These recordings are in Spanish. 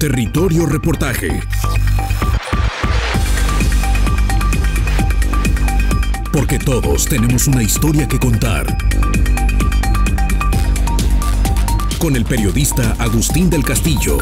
Territorio Reportaje. Porque todos tenemos una historia que contar. Con el periodista Agustín del Castillo.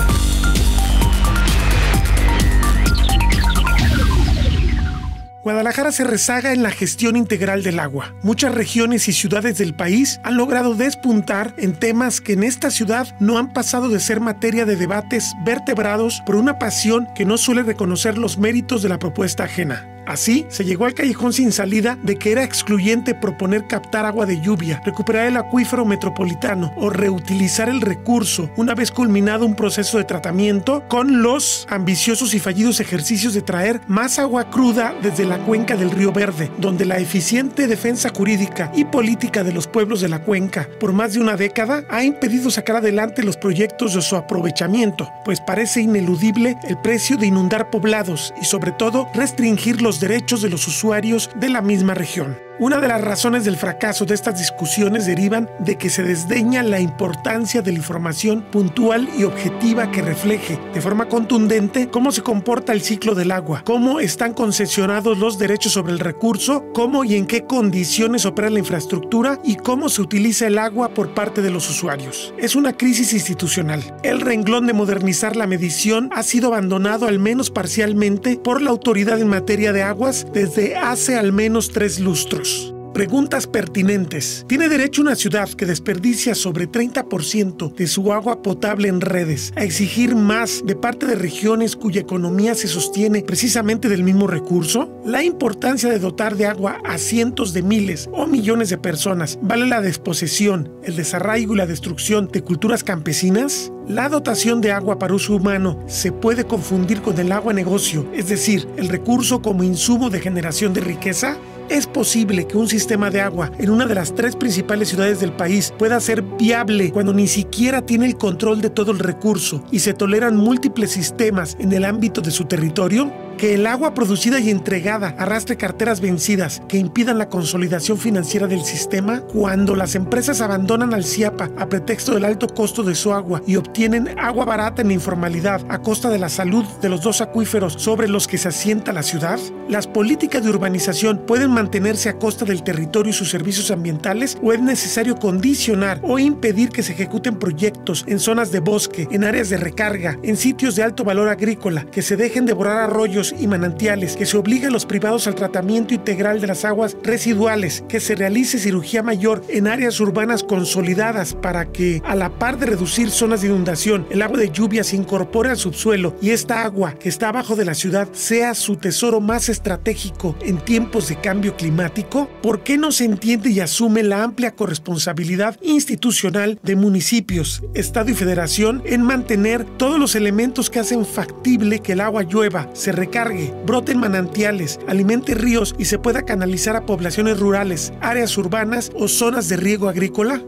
Guadalajara se rezaga en la gestión integral del agua. Muchas regiones y ciudades del país han logrado despuntar en temas que en esta ciudad no han pasado de ser materia de debates vertebrados por una pasión que no suele reconocer los méritos de la propuesta ajena. Así, se llegó al callejón sin salida de que era excluyente proponer captar agua de lluvia, recuperar el acuífero metropolitano o reutilizar el recurso una vez culminado un proceso de tratamiento, con los ambiciosos y fallidos ejercicios de traer más agua cruda desde la cuenca del Río Verde, donde la eficiente defensa jurídica y política de los pueblos de la cuenca por más de una década ha impedido sacar adelante los proyectos de su aprovechamiento, pues parece ineludible el precio de inundar poblados y sobre todo restringir los derechos de los usuarios de la misma región. Una de las razones del fracaso de estas discusiones derivan de que se desdeña la importancia de la información puntual y objetiva que refleje de forma contundente cómo se comporta el ciclo del agua, cómo están concesionados los derechos sobre el recurso, cómo y en qué condiciones opera la infraestructura y cómo se utiliza el agua por parte de los usuarios. Es una crisis institucional. El renglón de modernizar la medición ha sido abandonado al menos parcialmente por la autoridad en materia de aguas desde hace al menos 3 lustros. Preguntas pertinentes. ¿Tiene derecho una ciudad que desperdicia sobre 30% de su agua potable en redes a exigir más de parte de regiones cuya economía se sostiene precisamente del mismo recurso? ¿La importancia de dotar de agua a cientos de miles o millones de personas vale la desposesión, el desarraigo y la destrucción de culturas campesinas? ¿La dotación de agua para uso humano se puede confundir con el agua negocio, es decir, el recurso como insumo de generación de riqueza? ¿Es posible que un sistema de agua en una de las 3 principales ciudades del país pueda ser viable cuando ni siquiera tiene el control de todo el recurso y se toleran múltiples sistemas en el ámbito de su territorio? ¿Que el agua producida y entregada arrastre carteras vencidas que impidan la consolidación financiera del sistema? Cuando las empresas abandonan al CIAPA a pretexto del alto costo de su agua y obtienen agua barata en la informalidad a costa de la salud de los 2 acuíferos sobre los que se asienta la ciudad? ¿Las políticas de urbanización pueden mantenerse a costa del territorio y sus servicios ambientales o es necesario condicionar o impedir que se ejecuten proyectos en zonas de bosque, en áreas de recarga, en sitios de alto valor agrícola, que se dejen devorar arroyos y manantiales, que se obligue a los privados al tratamiento integral de las aguas residuales, que se realice cirugía mayor en áreas urbanas consolidadas para que, a la par de reducir zonas de inundación, el agua de lluvia se incorpore al subsuelo y esta agua que está abajo de la ciudad sea su tesoro más estratégico en tiempos de cambio climático? ¿Por qué no se entiende y asume la amplia corresponsabilidad institucional de municipios, Estado y Federación en mantener todos los elementos que hacen factible que el agua llueva, se recargue, brote en manantiales, alimente ríos y se pueda canalizar a poblaciones rurales, áreas urbanas o zonas de riego agrícola?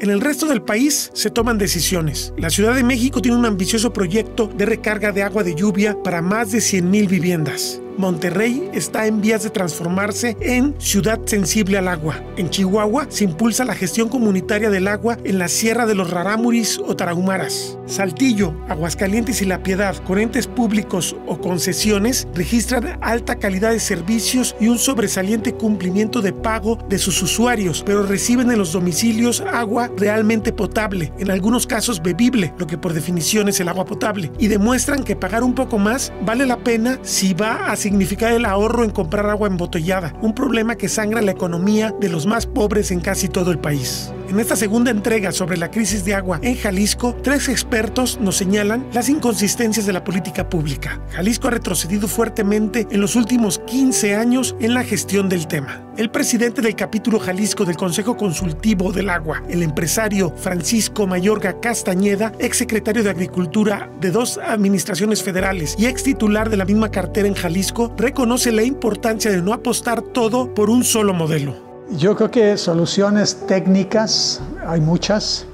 En el resto del país se toman decisiones. La Ciudad de México tiene un ambicioso proyecto de recarga de agua de lluvia para más de 100,000 viviendas. Monterrey está en vías de transformarse en ciudad sensible al agua. En Chihuahua se impulsa la gestión comunitaria del agua en la Sierra de los Rarámuris o Tarahumaras. Saltillo, Aguascalientes y La Piedad, con entes públicos o concesiones, registran alta calidad de servicios y un sobresaliente cumplimiento de pago de sus usuarios, pero reciben en los domicilios agua realmente potable, en algunos casos bebible, lo que por definición es el agua potable, y demuestran que pagar un poco más vale la pena si va a significar el ahorro en comprar agua embotellada, un problema que sangra la economía de los más pobres en casi todo el país. En esta segunda entrega sobre la crisis de agua en Jalisco, 3 expertos nos señalan las inconsistencias de la política pública. Jalisco ha retrocedido fuertemente en los últimos 15 años en la gestión del tema. El presidente del capítulo Jalisco del Consejo Consultivo del Agua, el empresario Francisco Mayorga Castañeda, exsecretario de Agricultura de 2 administraciones federales y ex titular de la misma cartera en Jalisco, reconoce la importancia de no apostar todo por un solo modelo. Yo creo que soluciones técnicas hay muchas.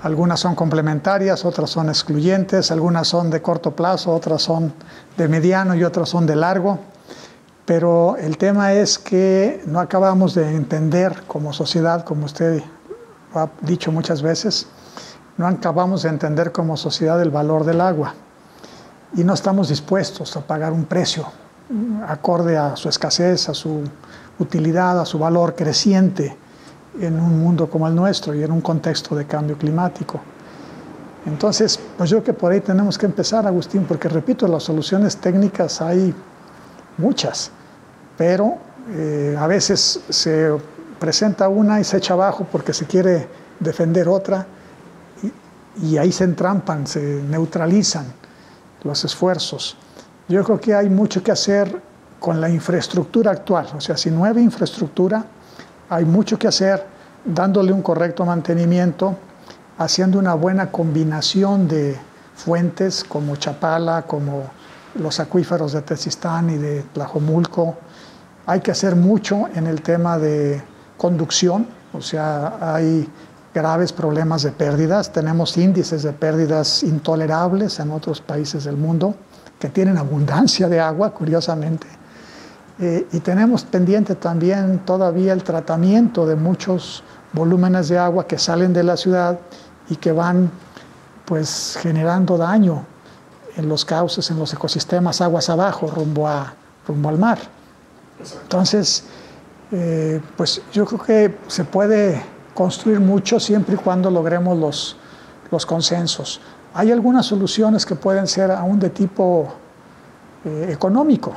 Algunas son complementarias, otras son excluyentes, algunas son de corto plazo, otras son de mediano y otras son de largo. Pero el tema es que no acabamos de entender como sociedad, como usted ha dicho muchas veces, no acabamos de entender como sociedad el valor del agua. y no estamos dispuestos a pagar un precio acorde a su escasez, a su utilidad, a su valor creciente en un mundo como el nuestro y en un contexto de cambio climático. Entonces, pues yo creo que por ahí tenemos que empezar, Agustín, porque repito, las soluciones técnicas hay muchas, pero a veces se presenta una y se echa abajo porque se quiere defender otra y ahí se entrampan, se neutralizan los esfuerzos. Yo creo que hay mucho que hacer con la infraestructura actual, o sea, sin nueva infraestructura hay mucho que hacer dándole un correcto mantenimiento, haciendo una buena combinación de fuentes como Chapala, como los acuíferos de Tezistán y de Tlajomulco. Hay que hacer mucho en el tema de conducción, o sea, hay graves problemas de pérdidas, tenemos índices de pérdidas intolerables en otros países del mundo que tienen abundancia de agua, curiosamente, y tenemos pendiente también todavía el tratamiento de muchos volúmenes de agua que salen de la ciudad y que van pues generando daño en los cauces, en los ecosistemas, aguas abajo, rumbo al mar. Entonces, pues yo creo que se puede construir mucho siempre y cuando logremos los consensos. Hay algunas soluciones que pueden ser aún de tipo económico.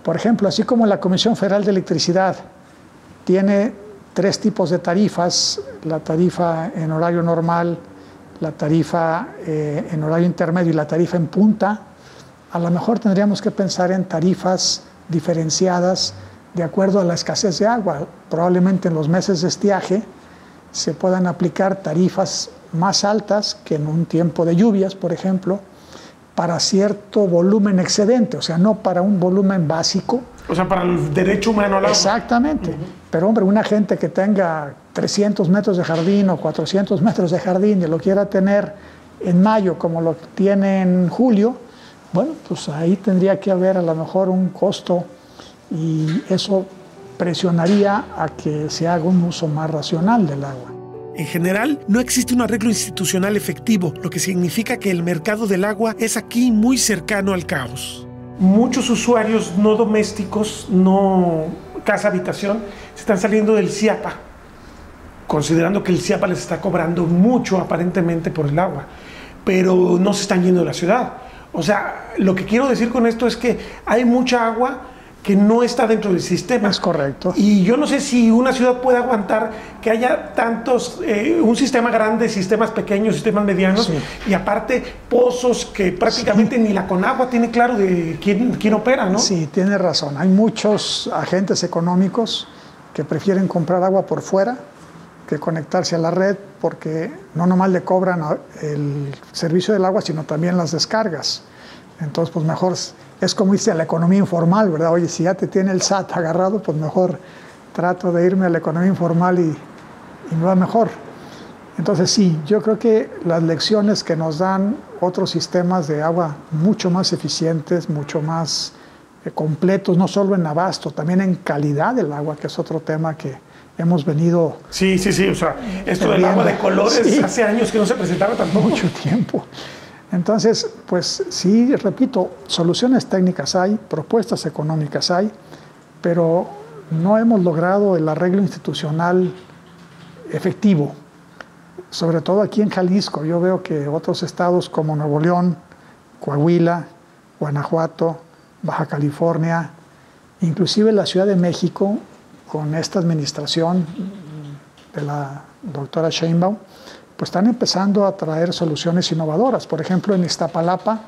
Por ejemplo, así como la Comisión Federal de Electricidad tiene 3 tipos de tarifas, la tarifa en horario normal, la tarifa en horario intermedio y la tarifa en punta, a lo mejor tendríamos que pensar en tarifas diferenciadas de acuerdo a la escasez de agua. Probablemente en los meses de estiaje se puedan aplicar tarifas más altas que en un tiempo de lluvias, por ejemplo, para cierto volumen excedente, o sea, no para un volumen básico. O sea, para el derecho humano al agua. Exactamente. Pero, hombre, una gente que tenga 300 metros de jardín o 400 metros de jardín y lo quiera tener en mayo como lo tiene en julio, bueno, pues ahí tendría que haber a lo mejor un costo y eso presionaría a que se haga un uso más racional del agua. En general, no existe un arreglo institucional efectivo, lo que significa que el mercado del agua es aquí muy cercano al caos. Muchos usuarios no domésticos, no casa-habitación, se están saliendo del CIAPA, considerando que el CIAPA les está cobrando mucho aparentemente por el agua, pero no se están yendo de la ciudad. O sea, lo que quiero decir con esto es que hay mucha agua que no está dentro del sistema. Es correcto. Y yo no sé si una ciudad puede aguantar que haya tantos, un sistema grande, sistemas pequeños, sistemas medianos, sí. Y aparte pozos que prácticamente sí. Ni la Conagua tiene claro de quién opera, ¿no? Sí, tiene razón. Hay muchos agentes económicos que prefieren comprar agua por fuera que conectarse a la red porque no nomás le cobran el servicio del agua, sino también las descargas. Entonces, pues mejor... Es como dice la economía informal, ¿verdad? Oye, si ya te tiene el SAT agarrado, pues mejor trato de irme a la economía informal y me va mejor. Entonces sí, yo creo que las lecciones que nos dan otros sistemas de agua mucho más eficientes, mucho más completos, no solo en abasto, también en calidad del agua, que es otro tema que hemos venido... Sí, o sea, esto del agua de colores, sí. Hace años que no se presentaba tampoco. Mucho tiempo. Entonces, pues sí, repito, soluciones técnicas hay, propuestas económicas hay, pero no hemos logrado el arreglo institucional efectivo. Sobre todo aquí en Jalisco, yo veo que otros estados como Nuevo León, Coahuila, Guanajuato, Baja California, inclusive la Ciudad de México, con esta administración de la doctora Sheinbaum, pues están empezando a traer soluciones innovadoras. Por ejemplo, en Iztapalapa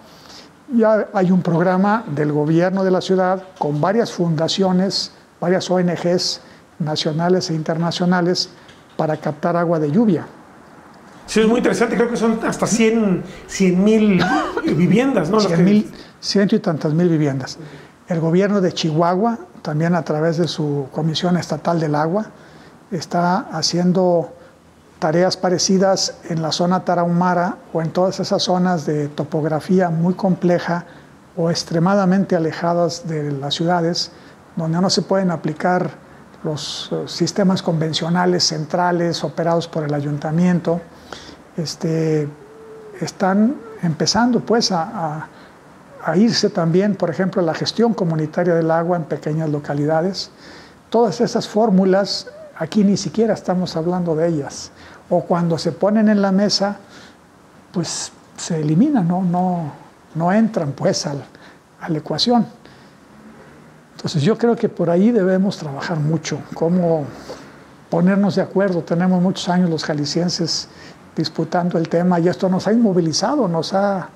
ya hay un programa del gobierno de la ciudad con varias fundaciones, varias ONGs nacionales e internacionales para captar agua de lluvia. Sí, es muy interesante, creo que son hasta 100,000 viviendas, ¿no? 100 y tantas mil viviendas. El gobierno de Chihuahua, también a través de su Comisión Estatal del Agua, está haciendo tareas parecidas en la zona tarahumara o en todas esas zonas de topografía muy compleja o extremadamente alejadas de las ciudades, donde no se pueden aplicar los sistemas convencionales centrales operados por el ayuntamiento. Están empezando pues a a irse también, por ejemplo, a la gestión comunitaria del agua en pequeñas localidades. Todas esas fórmulas, aquí ni siquiera estamos hablando de ellas. O cuando se ponen en la mesa, pues se eliminan, no entran pues a la ecuación. Entonces yo creo que por ahí debemos trabajar mucho, cómo ponernos de acuerdo. Tenemos muchos años los jaliscienses disputando el tema y esto nos ha inmovilizado, nos ha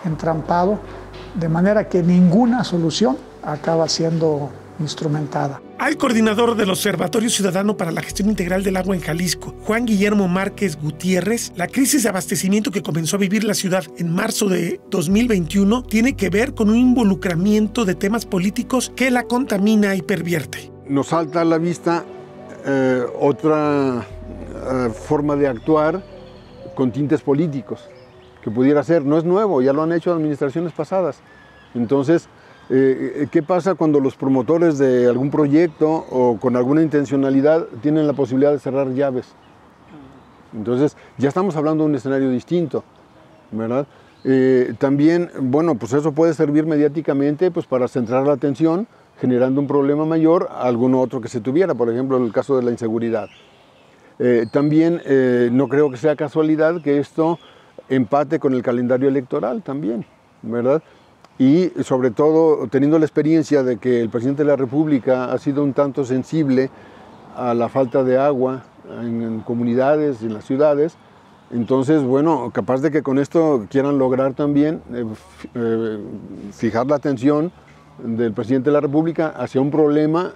entrampado, de manera que ninguna solución acaba siendo instrumentada. Al coordinador del Observatorio Ciudadano para la Gestión Integral del Agua en Jalisco, Juan Guillermo Márquez Gutiérrez, la crisis de abastecimiento que comenzó a vivir la ciudad en marzo de 2021 tiene que ver con un involucramiento de temas políticos que la contamina y pervierte. Nos salta a la vista otra forma de actuar con tintes políticos, que pudiera ser, no es nuevo, ya lo han hecho administraciones pasadas. Entonces, ¿qué pasa cuando los promotores de algún proyecto o con alguna intencionalidad tienen la posibilidad de cerrar llaves? Entonces, ya estamos hablando de un escenario distinto, ¿verdad? También, bueno, pues eso puede servir mediáticamente pues, para centrar la atención, generando un problema mayor a alguno otro que se tuviera, por ejemplo, en el caso de la inseguridad. También no creo que sea casualidad que esto empate con el calendario electoral también, ¿verdad? Y sobre todo teniendo la experiencia de que el presidente de la República ha sido un tanto sensible a la falta de agua en comunidades y en las ciudades, entonces, bueno, capaz de que con esto quieran lograr también fijar la atención del presidente de la República hacia un problema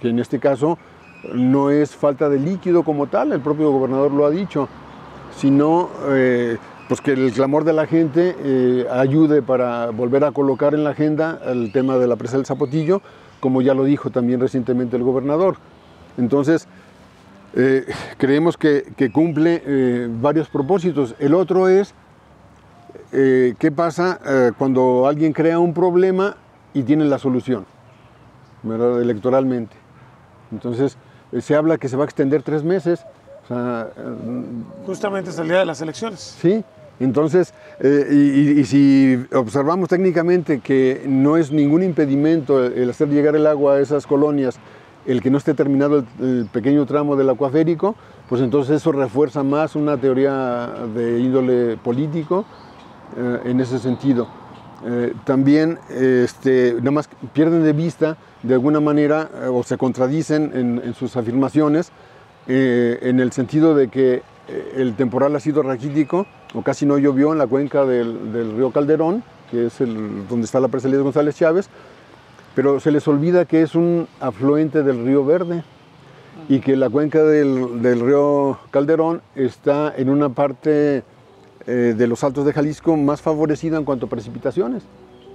que en este caso no es falta de líquido como tal, el propio gobernador lo ha dicho, sino pues que el clamor de la gente ayude para volver a colocar en la agenda el tema de la presa del Zapotillo, como ya lo dijo también recientemente el gobernador. Entonces, creemos que cumple varios propósitos. El otro es, ¿qué pasa cuando alguien crea un problema y tiene la solución, ¿verdad? Electoralmente? Entonces, se habla que se va a extender 3 meses. O sea, justamente es el día de las elecciones. Sí, entonces, y si observamos técnicamente que no es ningún impedimento el hacer llegar el agua a esas colonias, el que no esté terminado el pequeño tramo del acuaférico, pues entonces eso refuerza más una teoría de índole político en ese sentido. También nada más pierden de vista de alguna manera o se contradicen en sus afirmaciones en el sentido de que el temporal ha sido raquítico o casi no llovió en la cuenca del río Calderón, que es donde está la presa Elías González Chávez, pero se les olvida que es un afluente del río Verde y que la cuenca del río Calderón está en una parte de los Altos de Jalisco más favorecida en cuanto a precipitaciones.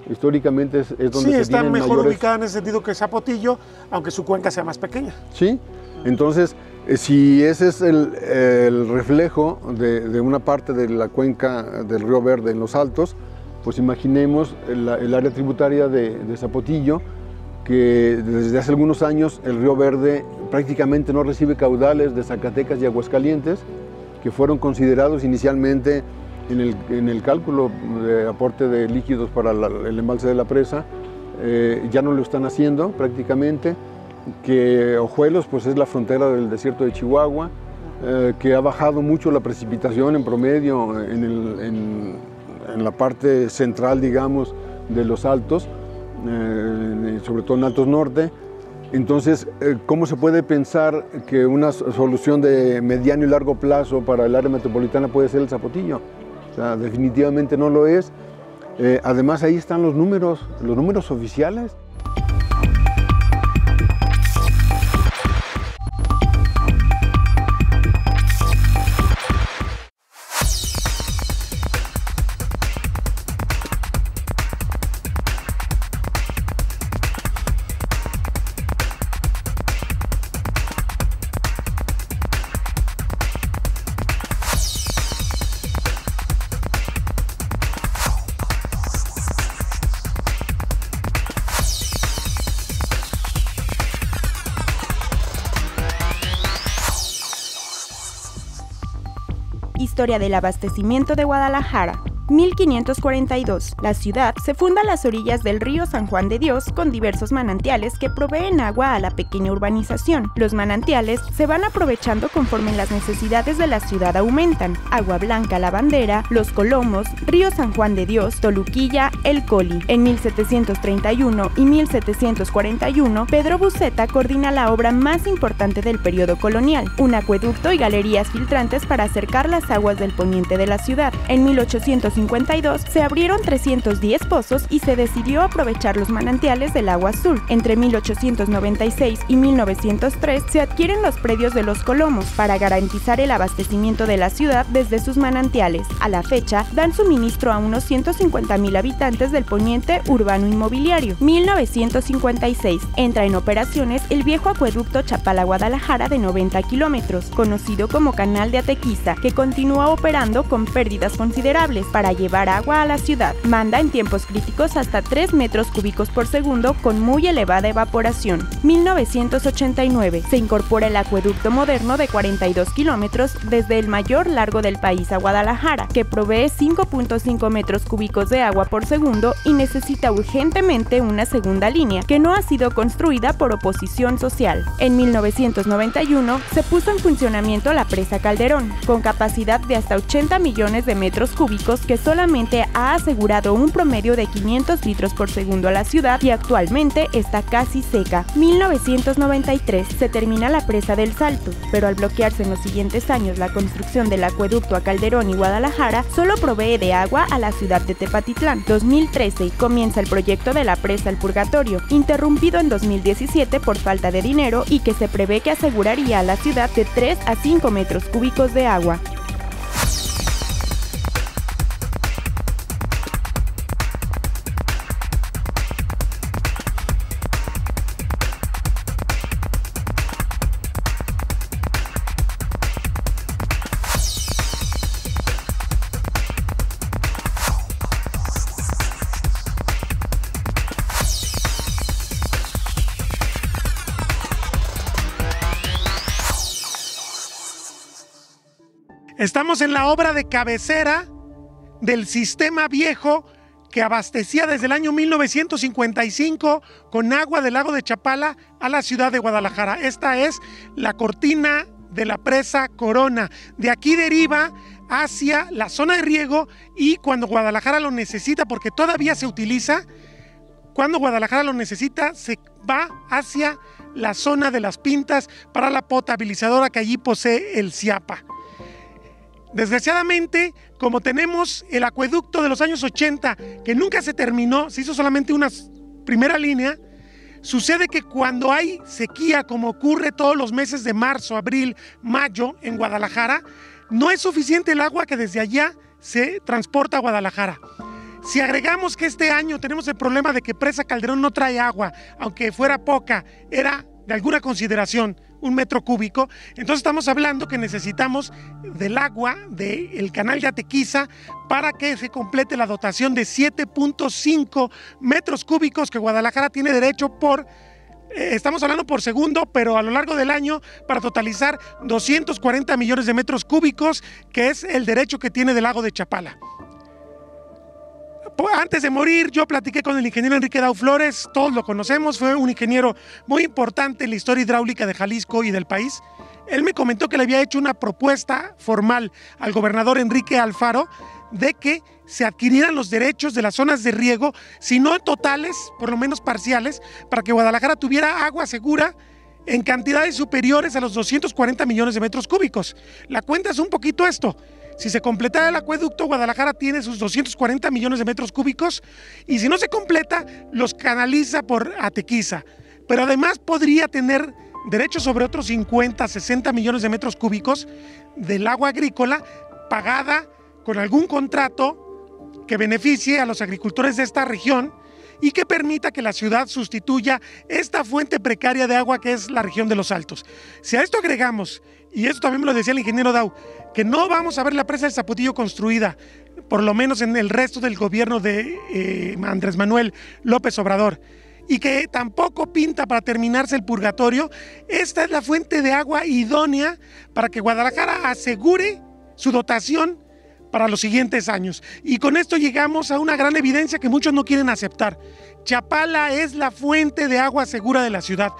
Históricamente es donde sí, se está mejor mayores... ubicada en ese sentido que Zapotillo, aunque su cuenca sea más pequeña. Sí, entonces si ese es el reflejo de una parte de la cuenca del río Verde en los Altos, pues imaginemos el área tributaria de Zapotillo, que desde hace algunos años el río Verde prácticamente no recibe caudales de Zacatecas y Aguascalientes, que fueron considerados inicialmente en el cálculo de aporte de líquidos para el embalse de la presa, ya no lo están haciendo prácticamente, que Ojuelos pues es la frontera del desierto de Chihuahua, que ha bajado mucho la precipitación en promedio en la parte central, digamos, de los Altos, sobre todo en Altos Norte. Entonces, ¿cómo se puede pensar que una solución de mediano y largo plazo para el área metropolitana puede ser el Zapotillo? O sea, definitivamente no lo es. Además, ahí están los números oficiales. Historia del abastecimiento de Guadalajara, 1542. La ciudad se funda a las orillas del río San Juan de Dios con diversos manantiales que proveen agua a la pequeña urbanización. Los manantiales se van aprovechando conforme las necesidades de la ciudad aumentan. Agua Blanca, La Bandera, Los Colomos, Río San Juan de Dios, Toluquilla, El Coli. En 1731 y 1741, Pedro Buceta coordina la obra más importante del periodo colonial, un acueducto y galerías filtrantes para acercar las aguas del poniente de la ciudad. En 1852 se abrieron 310 pozos y se decidió aprovechar los manantiales del agua azul. Entre 1896 y 1903 se adquieren los predios de Los Colomos para garantizar el abastecimiento de la ciudad desde sus manantiales. A la fecha, dan suministro a unos 150,000 habitantes del poniente urbano inmobiliario. 1956 entra en operaciones el viejo acueducto Chapala-Guadalajara de 90 kilómetros, conocido como Canal de Atequiza, que continúa operando con pérdidas considerables para llevar agua a la ciudad. Manda en tiempos críticos hasta 3 metros cúbicos por segundo con muy elevada evaporación. 1989 se incorpora el acueducto moderno de 42 kilómetros desde el mayor largo del país a Guadalajara, que provee 5.5 metros cúbicos de agua por segundo y necesita urgentemente una segunda línea que no ha sido construida por oposición social. En 1991 se puso en funcionamiento la presa Calderón, con capacidad de hasta 80 millones de metros cúbicos que solamente ha asegurado un promedio de 500 litros por segundo a la ciudad y actualmente está casi seca. 1993 se termina la presa del Salto, pero al bloquearse en los siguientes años la construcción del acueducto a Calderón y Guadalajara, solo provee de agua a la ciudad de Tepatitlán. 2013 comienza el proyecto de la presa El Purgatorio, interrumpido en 2017 por falta de dinero y que se prevé que aseguraría a la ciudad de 3 a 5 metros cúbicos de agua. Estamos en la obra de cabecera del sistema viejo que abastecía desde el año 1955 con agua del lago de Chapala a la ciudad de Guadalajara. Esta es la cortina de la presa Corona. De aquí deriva hacia la zona de riego y cuando Guadalajara lo necesita, porque todavía se utiliza, cuando Guadalajara lo necesita, se va hacia la zona de las Pintas para la potabilizadora que allí posee el CIAPA. Desgraciadamente, como tenemos el acueducto de los años 80, que nunca se terminó, se hizo solamente una primera línea, sucede que cuando hay sequía, como ocurre todos los meses de marzo, abril, mayo en Guadalajara, no es suficiente el agua que desde allá se transporta a Guadalajara. Si agregamos que este año tenemos el problema de que Presa Calderón no trae agua, aunque fuera poca, era de alguna consideración, 1 metro cúbico, entonces estamos hablando que necesitamos del agua del canal de Atequiza para que se complete la dotación de 7.5 metros cúbicos que Guadalajara tiene derecho por, estamos hablando por segundo, pero a lo largo del año para totalizar 240 millones de metros cúbicos, que es el derecho que tiene del lago de Chapala. Antes de morir, yo platiqué con el ingeniero Enrique Dau Flores, todos lo conocemos, fue un ingeniero muy importante en la historia hidráulica de Jalisco y del país. Él me comentó que le había hecho una propuesta formal al gobernador Enrique Alfaro de que se adquirieran los derechos de las zonas de riego, si no totales, por lo menos parciales, para que Guadalajara tuviera agua segura en cantidades superiores a los 240 millones de metros cúbicos. La cuenta es un poquito esto. Si se completara el acueducto, Guadalajara tiene sus 240 millones de metros cúbicos y si no se completa, los canaliza por Atequiza. Pero además podría tener derecho sobre otros 50, 60 millones de metros cúbicos del agua agrícola pagada con algún contrato que beneficie a los agricultores de esta región y que permita que la ciudad sustituya esta fuente precaria de agua que es la región de los Altos. Si a esto agregamos, y esto también me lo decía el ingeniero Dau, que no vamos a ver la presa del Zapotillo construida, por lo menos en el resto del gobierno de Andrés Manuel López Obrador, y que tampoco pinta para terminarse el purgatorio, esta es la fuente de agua idónea para que Guadalajara asegure su dotación para los siguientes años. Y con esto llegamos a una gran evidencia que muchos no quieren aceptar. Chapala es la fuente de agua segura de la ciudad.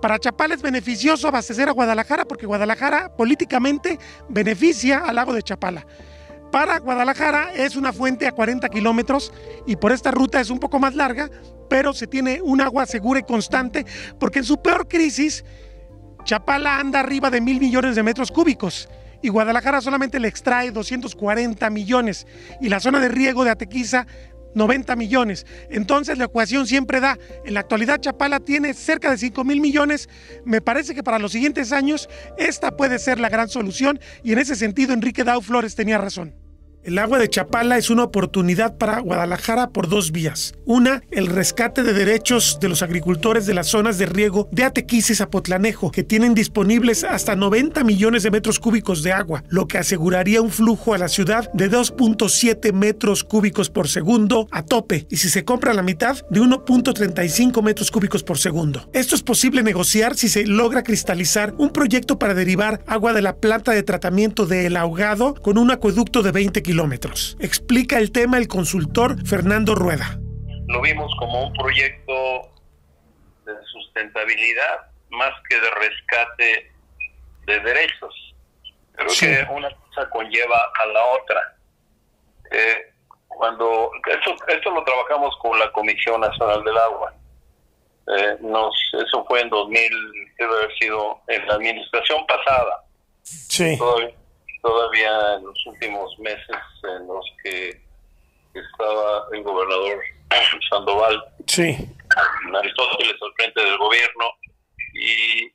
Para Chapala es beneficioso abastecer a Guadalajara porque Guadalajara políticamente beneficia al lago de Chapala. Para Guadalajara es una fuente a 40 kilómetros y por esta ruta es un poco más larga, pero se tiene un agua segura y constante porque en su peor crisis Chapala anda arriba de 1,000 millones de metros cúbicos y Guadalajara solamente le extrae 240 millones y la zona de riego de Atequiza 90 millones. Entonces la ecuación siempre da. En la actualidad Chapala tiene cerca de 5,000 millones. Me parece que para los siguientes años esta puede ser la gran solución y en ese sentido Enrique Dau Flores tenía razón. El agua de Chapala es una oportunidad para Guadalajara por dos vías. Una, el rescate de derechos de los agricultores de las zonas de riego de Atequiza y Zapotlanejo, que tienen disponibles hasta 90 millones de metros cúbicos de agua, lo que aseguraría un flujo a la ciudad de 2.7 metros cúbicos por segundo a tope, y si se compra la mitad, de 1.35 metros cúbicos por segundo. Esto es posible negociar si se logra cristalizar un proyecto para derivar agua de la planta de tratamiento de El Ahogado con un acueducto de 20 kilómetros. Explica el tema el consultor Fernando Rueda. Lo vimos como un proyecto de sustentabilidad más que de rescate de derechos. Creo que una cosa conlleva a la otra. Cuando esto lo trabajamos con la Comisión Nacional del Agua. Eso fue en 2000, debe haber sido en la administración pasada. Sí. Todavía en los últimos meses en los que estaba el gobernador Sandoval, sí, Aristóteles al frente del gobierno, y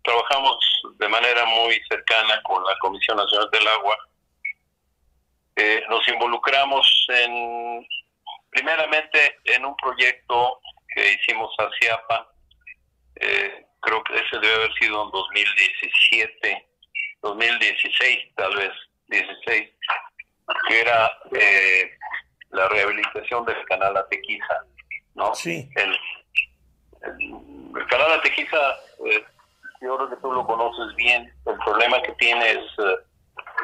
trabajamos de manera muy cercana con la Comisión Nacional del Agua. Nos involucramos primeramente en un proyecto que hicimos a Ciapa. Creo que ese debe haber sido en 2017, 2016 tal vez, 16, que era la rehabilitación del canal Atequiza, ¿no? Sí. El canal Atequiza, yo creo que tú lo conoces bien, el problema que tiene es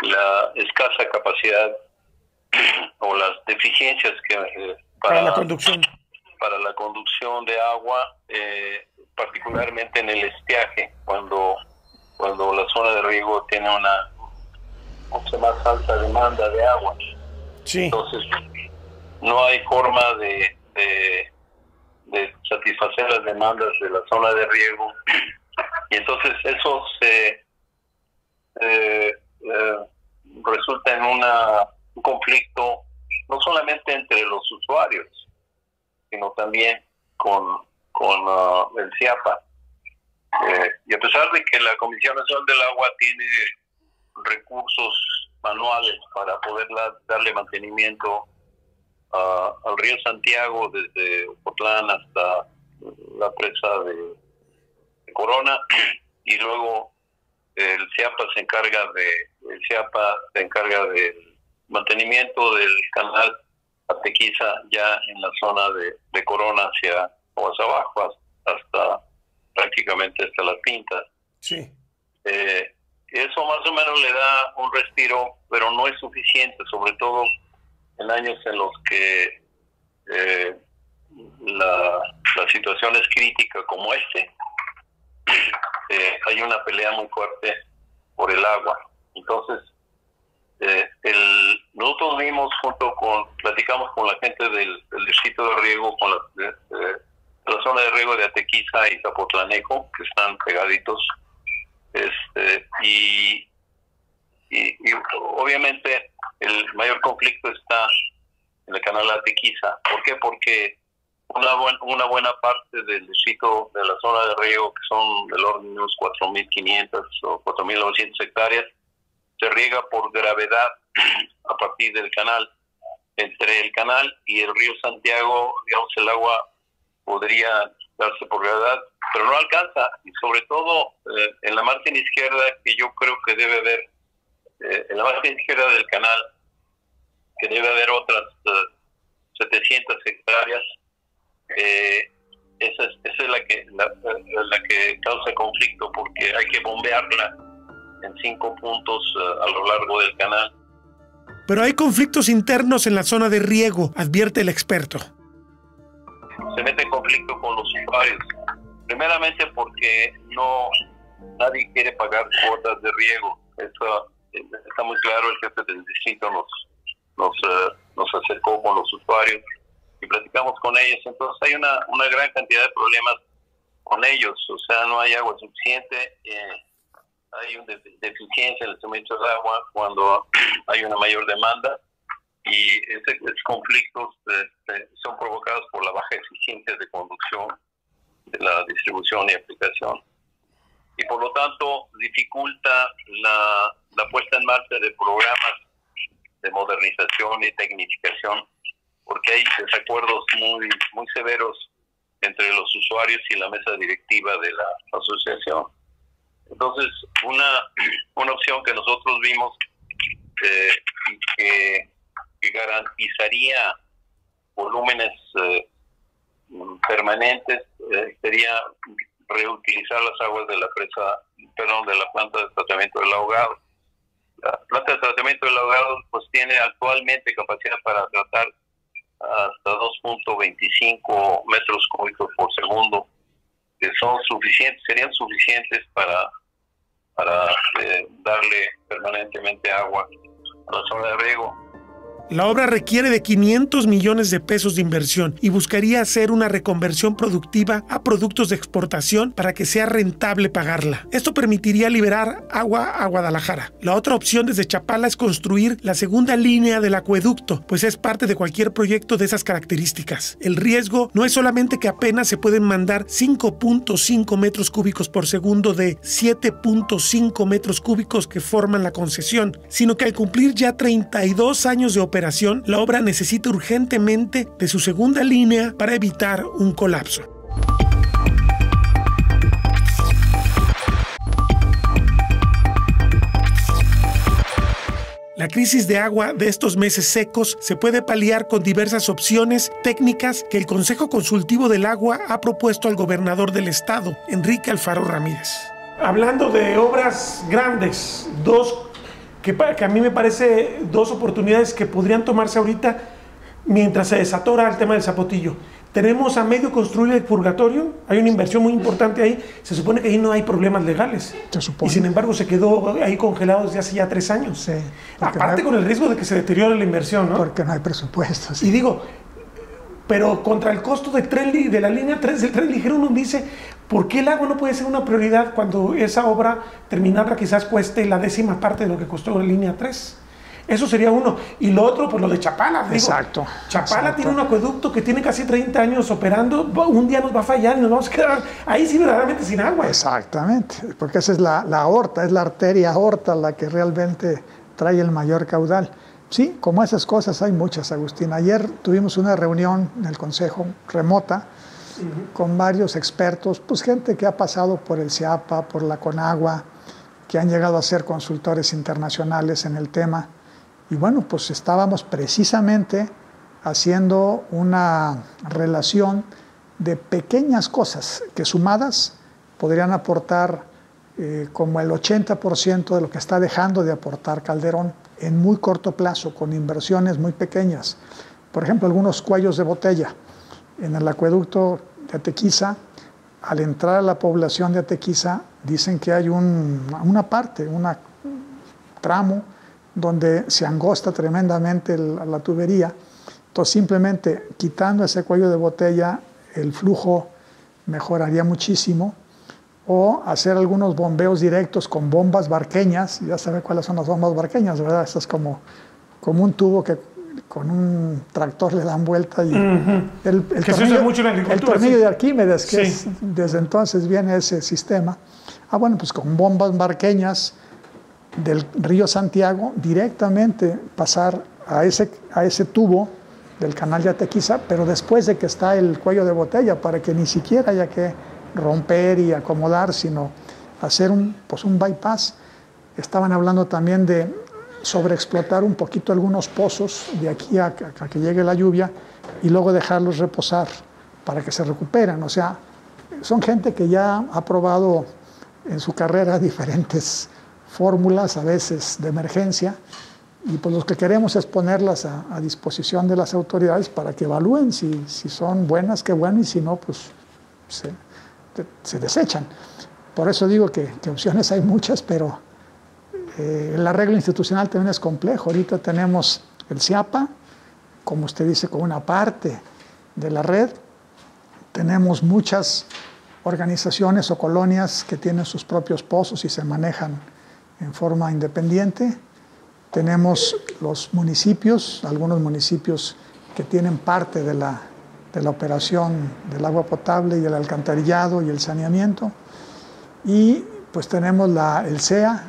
la escasa capacidad o las deficiencias que para la conducción de agua, particularmente en el estiaje, cuando la zona de riego tiene una mucho más alta demanda de agua. Sí. Entonces no hay forma de satisfacer las demandas de la zona de riego, y entonces eso resulta en un conflicto no solamente entre los usuarios, sino también con el CIAPA. Y a pesar de que la Comisión Nacional del Agua tiene recursos manuales para poder darle mantenimiento al río Santiago desde Ocotlán hasta la presa de Corona, y luego el CIAPA se encarga del mantenimiento del canal Atequiza ya en la zona de Corona hacia abajo, hasta prácticamente hasta las Pintas. Sí. Eso más o menos le da un respiro, pero no es suficiente, sobre todo en años en los que la situación es crítica como hay una pelea muy fuerte por el agua. Entonces, nosotros platicamos con la gente del distrito de riego, con la zona de riego de Atequiza y Zapotlanejo, que están pegaditos, y obviamente el mayor conflicto está en el canal Atequiza. ¿Por qué? Porque una buena parte del distrito de la zona de riego, que son del orden de unos 4.500 o 4.900 hectáreas, se riega por gravedad a partir del canal. Entre el canal y el río Santiago, digamos, el agua podría darse por gravedad, pero no alcanza, y sobre todo en la margen izquierda, que yo creo que debe haber, en la margen izquierda del canal, que debe haber otras 700 hectáreas, esa es la que causa conflicto, porque hay que bombearla en 5 puntos a lo largo del canal. Pero hay conflictos internos en la zona de riego, advierte el experto. Se mete en conflicto con los usuarios, primeramente porque nadie quiere pagar cuotas de riego. Eso está muy claro. El jefe del distrito nos acercó con los usuarios y platicamos con ellos. Entonces hay una gran cantidad de problemas con ellos. O sea, no hay agua suficiente, hay una deficiencia en el suministro de agua cuando hay una mayor demanda, y esos conflictos son provocados por la baja eficiencia de conducción de la distribución y aplicación, y por lo tanto dificulta la puesta en marcha de programas de modernización y tecnificación, porque hay desacuerdos muy severos entre los usuarios y la mesa directiva de la asociación. Entonces, una opción que nosotros vimos y que garantizaría volúmenes permanentes sería reutilizar las aguas de la planta de tratamiento del ahogado. La planta de tratamiento del ahogado pues tiene actualmente capacidad para tratar hasta 2.25 metros cúbicos por segundo, que serían suficientes para darle permanentemente agua a la zona de riego. La obra requiere de 500 millones de pesos de inversión y buscaría hacer una reconversión productiva a productos de exportación para que sea rentable pagarla. Esto permitiría liberar agua a Guadalajara. La otra opción desde Chapala es construir la segunda línea del acueducto, pues es parte de cualquier proyecto de esas características. El riesgo no es solamente que apenas se pueden mandar 5.5 metros cúbicos por segundo de 7.5 metros cúbicos que forman la concesión, sino que al cumplir ya 32 años de operación, la obra necesita urgentemente de su segunda línea para evitar un colapso. La crisis de agua de estos meses secos se puede paliar con diversas opciones técnicas que el Consejo Consultivo del Agua ha propuesto al gobernador del estado, Enrique Alfaro Ramírez. Hablando de obras grandes, que a mí me parece dos oportunidades que podrían tomarse ahorita mientras se desatora el tema del Zapotillo. Tenemos a medio construir el purgatorio, hay una inversión muy importante ahí, se supone que ahí no hay problemas legales. Y sin embargo se quedó ahí congelado desde hace ya 3 años. Sí, aparte con el riesgo de que se deteriore la inversión, ¿no? Porque no hay presupuesto. Sí. Y digo, pero contra el costo de la línea 3 del tren ligero uno dice, ¿por qué el agua no puede ser una prioridad cuando esa obra terminarla quizás cueste la 10ª parte de lo que costó la línea 3? Eso sería uno. Y lo otro, pues lo de Chapala. Exacto. Chapala tiene un acueducto que tiene casi 30 años operando. Un día nos va a fallar y nos vamos a quedar ahí sí verdaderamente sin agua. Exactamente, porque esa es la aorta, es la arteria aorta la que realmente trae el mayor caudal. Sí, como esas cosas hay muchas, Agustín. Ayer tuvimos una reunión en el Consejo remota con varios expertos, pues gente que ha pasado por el CIAPA, por la Conagua, que han llegado a ser consultores internacionales en el tema. Y bueno, pues estábamos precisamente haciendo una relación de pequeñas cosas que sumadas podrían aportar como el 80% de lo que está dejando de aportar Calderón en muy corto plazo, con inversiones muy pequeñas. Por ejemplo, algunos cuellos de botella. En el acueducto de Atequiza, al entrar a la población de Atequiza, dicen que hay una parte, un tramo, donde se angosta tremendamente la tubería. Entonces, simplemente quitando ese cuello de botella, el flujo mejoraría muchísimo. O hacer algunos bombeos directos con bombas barqueñas. Ya sabe cuáles son las bombas barqueñas, ¿verdad? Esto es como un tubo que con un tractor le dan vuelta. Y el tornillo de Arquímedes, que desde entonces viene ese sistema. Bueno, pues con bombas barqueñas del río Santiago, directamente pasar a ese tubo del canal de Atequiza, pero después de que está el cuello de botella, para que ni siquiera haya que romper y acomodar, sino hacer un bypass. Estaban hablando también de sobreexplotar un poquito algunos pozos de aquí a que llegue la lluvia y luego dejarlos reposar para que se recuperen. O sea, son gente que ya ha probado en su carrera diferentes fórmulas a veces de emergencia, y pues lo que queremos es ponerlas a disposición de las autoridades para que evalúen si son buenas, qué bueno, y si no, pues se desechan. Por eso digo que opciones hay muchas, pero el arreglo institucional también es complejo. Ahorita tenemos el CIAPA, como usted dice, con una parte de la red. Tenemos muchas organizaciones o colonias que tienen sus propios pozos y se manejan en forma independiente. Tenemos los municipios, algunos municipios que tienen parte de la operación del agua potable y el alcantarillado y el saneamiento. Y pues tenemos el CEA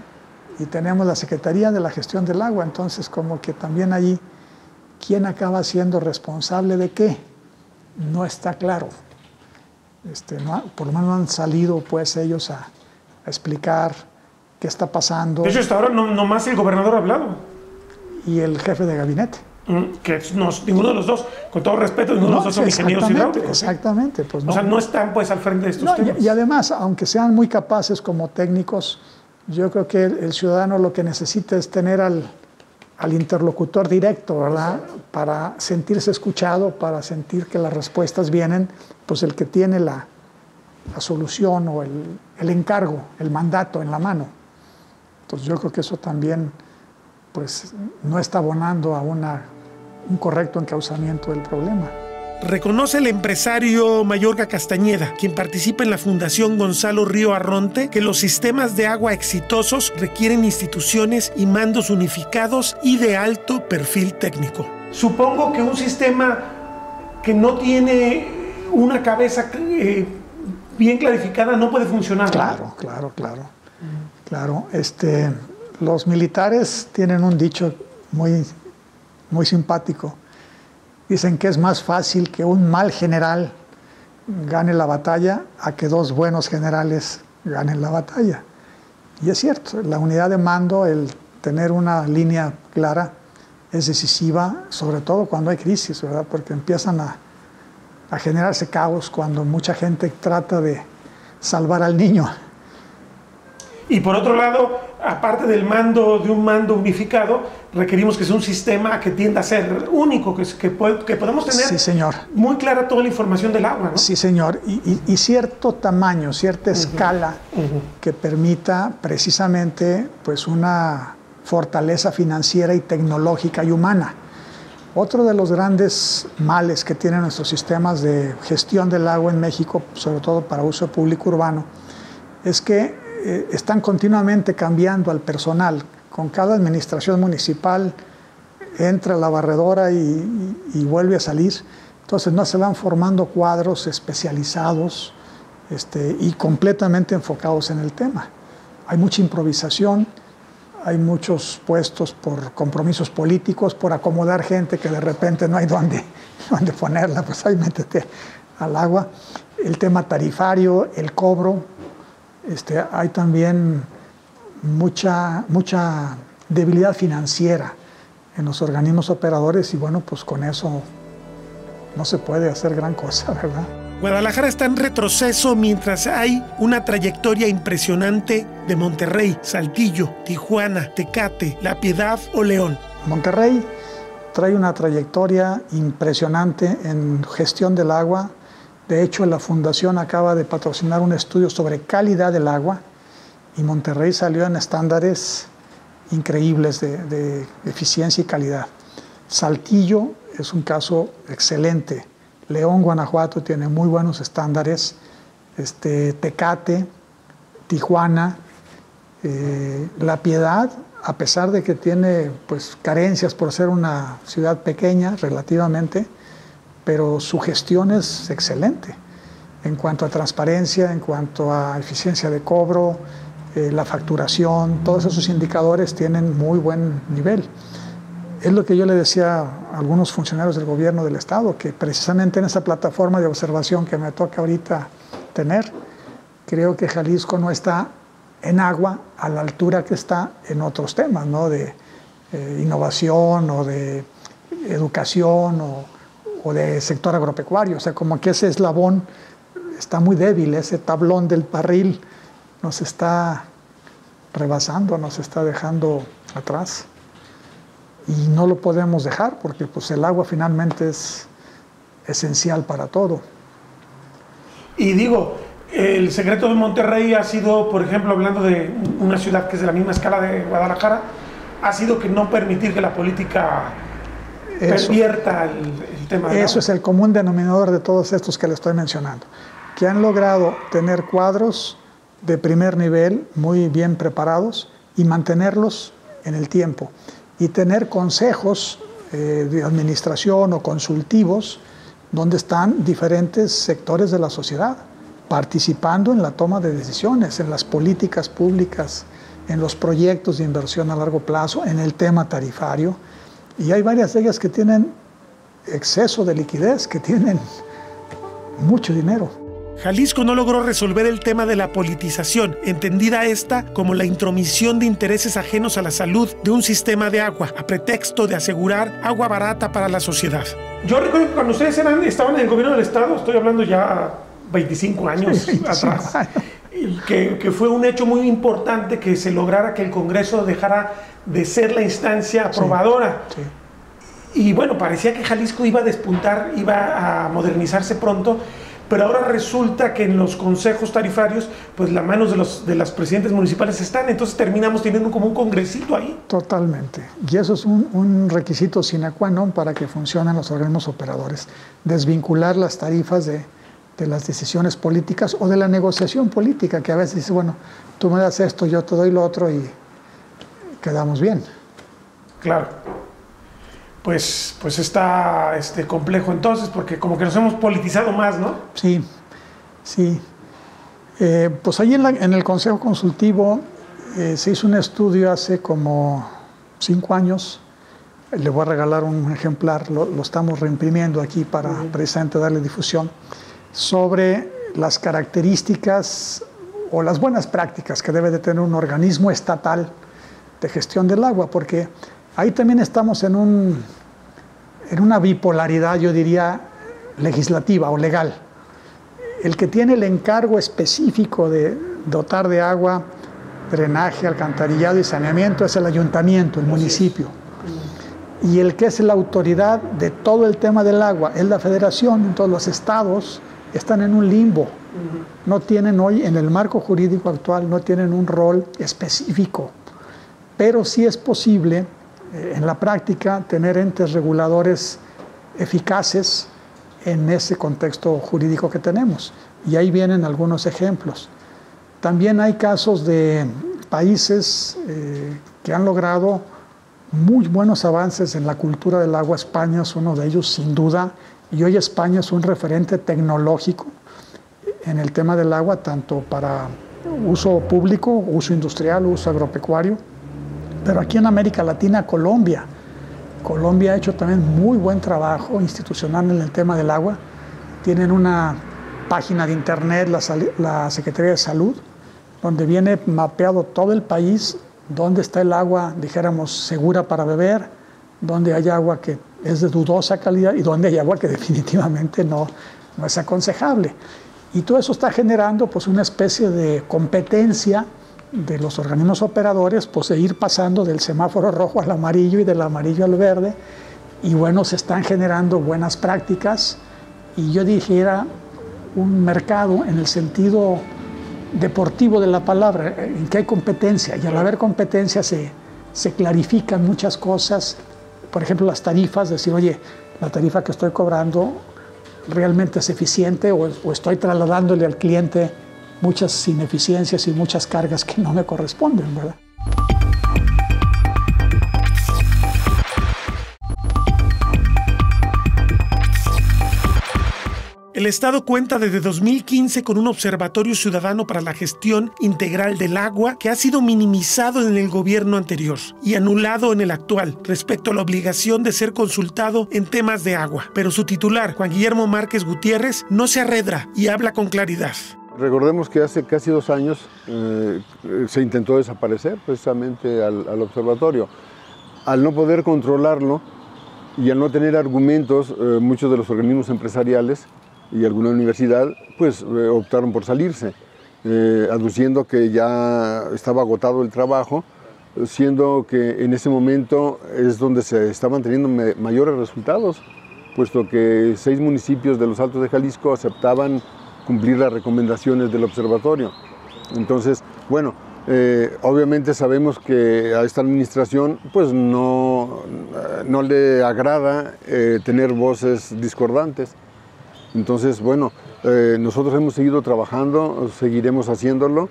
y tenemos la Secretaría de la Gestión del Agua. Entonces, como que también allí, ¿quién acaba siendo responsable de qué? No está claro. Por lo menos no han salido pues ellos a explicar qué está pasando. De hecho, hasta ahora no más el gobernador ha hablado. Y el jefe de gabinete. Que ninguno de los dos, con todo respeto, ninguno de los dos son ingenieros hidráulicos. Exactamente. Pues no. O sea, no están pues al frente de estos temas. Y además, aunque sean muy capaces como técnicos, yo creo que el ciudadano lo que necesita es tener al interlocutor directo, ¿verdad? Para sentirse escuchado, para sentir que las respuestas vienen, pues el que tiene la solución o el encargo, el mandato en la mano. Entonces yo creo que eso también pues no está abonando a un correcto encauzamiento del problema. Reconoce el empresario Mayorga Castañeda, quien participa en la Fundación Gonzalo Río Arronte, que los sistemas de agua exitosos requieren instituciones y mandos unificados y de alto perfil técnico. Supongo que un sistema que no tiene una cabeza bien clarificada no puede funcionar. Claro. Los militares tienen un dicho muy, muy simpático. Dicen que es más fácil que un mal general gane la batalla a que dos buenos generales ganen la batalla. Y es cierto, la unidad de mando, el tener una línea clara, es decisiva, sobre todo cuando hay crisis, ¿verdad? Porque empiezan a generarse caos cuando mucha gente trata de salvar al niño. Y por otro lado, aparte de un mando unificado, requerimos que sea un sistema que tienda a ser único, que podamos tener sí, señor. Muy clara toda la información del agua, ¿no? Sí, señor. Y cierto tamaño, cierta escala que permita precisamente pues, una fortaleza financiera y tecnológica y humana. Otro de los grandes males que tienen nuestros sistemas de gestión del agua en México, sobre todo para uso público urbano, es que están continuamente cambiando al personal. Con cada administración municipal entra la barredora y vuelve a salir. Entonces no se van formando cuadros especializados y completamente enfocados en el tema. Hay mucha improvisación, hay muchos puestos por compromisos políticos, por acomodar gente que de repente no hay dónde ponerla, pues ahí métete al agua. El tema tarifario, el cobro. Hay también mucha debilidad financiera en los organismos operadores y bueno, pues con eso no se puede hacer gran cosa, ¿verdad? Guadalajara está en retroceso mientras hay una trayectoria impresionante de Monterrey, Saltillo, Tijuana, Tecate, La Piedad o León. Monterrey trae una trayectoria impresionante en gestión del agua. De hecho, la Fundación acaba de patrocinar un estudio sobre calidad del agua y Monterrey salió en estándares increíbles de eficiencia y calidad. Saltillo es un caso excelente. León, Guanajuato tiene muy buenos estándares. Tecate, Tijuana, La Piedad, a pesar de que tiene pues, carencias por ser una ciudad pequeña relativamente, pero su gestión es excelente en cuanto a transparencia, en cuanto a eficiencia de cobro, la facturación, todos esos indicadores tienen muy buen nivel. Es lo que yo le decía a algunos funcionarios del gobierno del estado, que precisamente en esa plataforma de observación que me toca ahorita tener, creo que Jalisco no está en agua a la altura que está en otros temas, ¿no? De innovación o de educación o de sector agropecuario. O sea, como que ese eslabón está muy débil, ese tablón del barril nos está rebasando, nos está dejando atrás. Y no lo podemos dejar porque pues, el agua finalmente es esencial para todo. Y digo, el secreto de Monterrey ha sido, por ejemplo, hablando de una ciudad que es de la misma escala de Guadalajara, ha sido que no permitir que la política pervierta el tema del agua. Eso es el común denominador de todos estos que le estoy mencionando, que han logrado tener cuadros de primer nivel muy bien preparados y mantenerlos en el tiempo y tener consejos de administración o consultivos donde están diferentes sectores de la sociedad participando en la toma de decisiones, en las políticas públicas, en los proyectos de inversión a largo plazo, en el tema tarifario. Y hay varias de ellas que tienen exceso de liquidez, que tienen mucho dinero. Jalisco no logró resolver el tema de la politización, entendida esta como la intromisión de intereses ajenos a la salud de un sistema de agua, a pretexto de asegurar agua barata para la sociedad. Yo recuerdo que cuando ustedes estaban en el gobierno del estado, estoy hablando ya 25 años atrás, y que fue un hecho muy importante que se lograra que el Congreso dejara de ser la instancia aprobadora. Sí. Y bueno, parecía que Jalisco iba a despuntar, iba a modernizarse pronto, pero ahora resulta que en los consejos tarifarios, pues las manos de las presidentes municipales están, entonces terminamos teniendo como un congresito ahí. Totalmente. Y eso es un requisito sine qua non para que funcionen los organismos operadores. Desvincular las tarifas de las decisiones políticas o de la negociación política, que a veces dice, bueno, tú me das esto, yo te doy lo otro y quedamos bien. Claro. Pues está complejo entonces, porque como que nos hemos politizado más, ¿no? Sí, sí. Pues ahí en el Consejo Consultivo se hizo un estudio hace como 5 años. Le voy a regalar un ejemplar, lo estamos reimprimiendo aquí para precisamente darle difusión, sobre las características o las buenas prácticas que debe de tener un organismo estatal de gestión del agua, porque ahí también estamos en una bipolaridad, yo diría, legislativa o legal. El que tiene el encargo específico de dotar de agua, drenaje, alcantarillado y saneamiento es el ayuntamiento, el municipio. Y el que es la autoridad de todo el tema del agua es la federación. Entonces los estados están en un limbo. No tienen hoy, en el marco jurídico actual, no tienen un rol específico. Pero sí es posible en la práctica tener entes reguladores eficaces en ese contexto jurídico que tenemos. Y ahí vienen algunos ejemplos. También hay casos de países que han logrado muy buenos avances en la cultura del agua. España es uno de ellos, sin duda, y hoy España es un referente tecnológico en el tema del agua, tanto para uso público, uso industrial, uso agropecuario. Pero aquí en América Latina, Colombia ha hecho también muy buen trabajo institucional en el tema del agua. Tienen una página de internet, la Secretaría de Salud, donde viene mapeado todo el país, dónde está el agua, dijéramos, segura para beber, dónde hay agua que es de dudosa calidad y dónde hay agua que definitivamente no es aconsejable. Y todo eso está generando pues, una especie de competencia de los organismos operadores, pues de ir pasando del semáforo rojo al amarillo y del amarillo al verde, y bueno, se están generando buenas prácticas, y yo dijera un mercado en el sentido deportivo de la palabra, en que hay competencia, y al haber competencia se clarifican muchas cosas, por ejemplo las tarifas, decir, oye, la tarifa que estoy cobrando realmente es eficiente o estoy trasladándole al cliente muchas ineficiencias y muchas cargas que no me corresponden, ¿verdad? El Estado cuenta desde 2015 con un observatorio ciudadano para la gestión integral del agua que ha sido minimizado en el gobierno anterior y anulado en el actual respecto a la obligación de ser consultado en temas de agua. Pero su titular, Juan Guillermo Márquez Gutiérrez, no se arredra y habla con claridad. Recordemos que hace casi 2 años se intentó desaparecer precisamente al observatorio. Al no poder controlarlo y al no tener argumentos, muchos de los organismos empresariales y alguna universidad pues optaron por salirse. aduciendo que ya estaba agotado el trabajo, siendo que en ese momento es donde se estaban teniendo mayores resultados, puesto que 6 municipios de los Altos de Jalisco aceptaban cumplir las recomendaciones del observatorio. Entonces, bueno, obviamente sabemos que a esta administración pues no le agrada tener voces discordantes. Entonces, bueno, nosotros hemos seguido trabajando, seguiremos haciéndolo